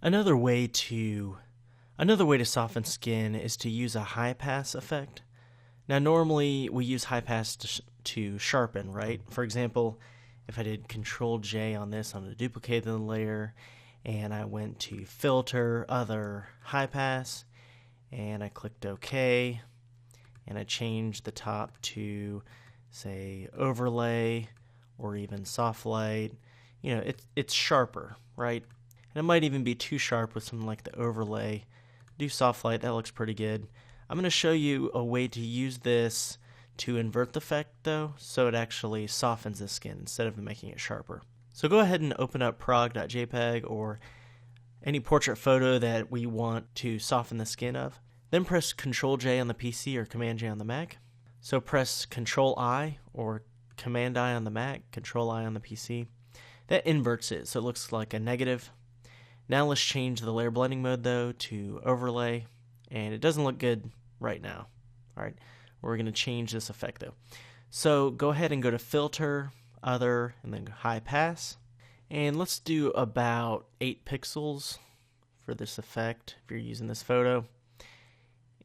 Another way to soften skin is to use a high pass effect. Now normally we use high pass to sharpen, right? For example, if I did Control J on this on the duplicated layer and I went to Filter, Other, High Pass, and I clicked OK, and I changed the top to, say, Overlay or even Soft Light, it's sharper, right? And it might even be too sharp with something like the Overlay. Do Soft Light, that looks pretty good. I'm going to show you a way to use this to invert the effect, though, so it actually softens the skin instead of making it sharper. So go ahead and open up prog.jpg or any portrait photo that we want to soften the skin of. Then press Ctrl J on the PC or Command J on the Mac. So press Ctrl I or Command I on the Mac, Ctrl I on the PC. That inverts it, so it looks like a negative. Now let's change the layer blending mode, though, to Overlay, and it doesn't look good right now. All right, we're going to change this effect, though. So go ahead and go to Filter, Other, and then High Pass. And let's do about 8 pixels for this effect if you're using this photo.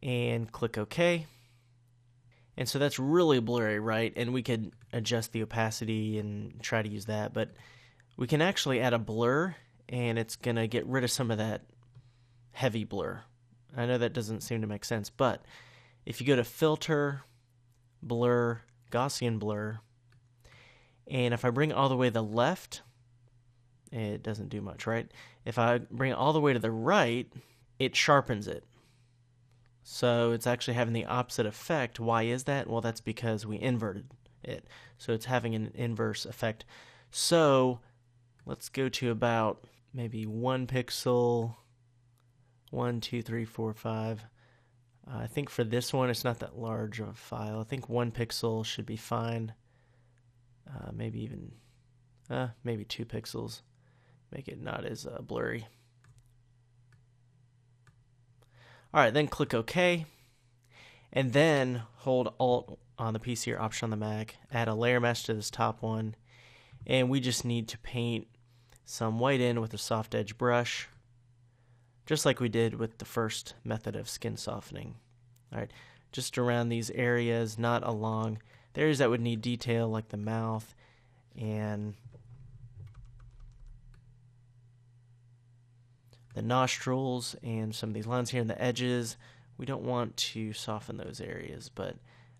And click OK. And so that's really blurry, right? And we could adjust the opacity and try to use that, but we can actually add a blur, and it's going to get rid of some of that heavy blur. I know that doesn't seem to make sense, but if you go to Filter, Blur, Gaussian Blur, and if I bring it all the way to the left, it doesn't do much, right? If I bring it all the way to the right, it sharpens it. So it's actually having the opposite effect. Why is that? Well, that's because we inverted it. So it's having an inverse effect. So let's go to about maybe 1 pixel, 1, 2, 3, 4, 5. I think for this one, it's not that large of a file. I think 1 pixel should be fine. Maybe even, maybe 2 pixels. Make it not as blurry. All right, then click OK. And then hold Alt on the PC or Option on the Mac. Add a layer mesh to this top one. And we just need to paint some white in with a soft edge brush, just like we did with the first method of skin softening. All right, just around these areas, not along the areas that would need detail, like the mouth and the nostrils and some of these lines here in the edges. We don't want to soften those areas, but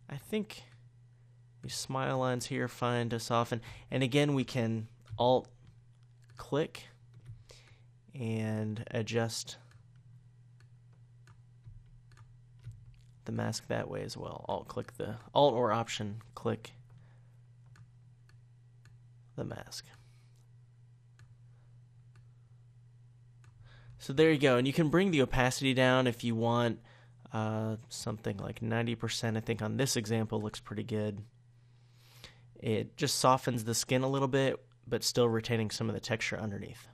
I think these smile lines here are fine to soften. And again, we can Alt-click and adjust the mask that way as well. Alt-click the Alt or Option-click the mask. So there you go, and you can bring the opacity down if you want. Something like 90%, I think on this example looks pretty good. It just softens the skin a little bit, but still retaining some of the texture underneath.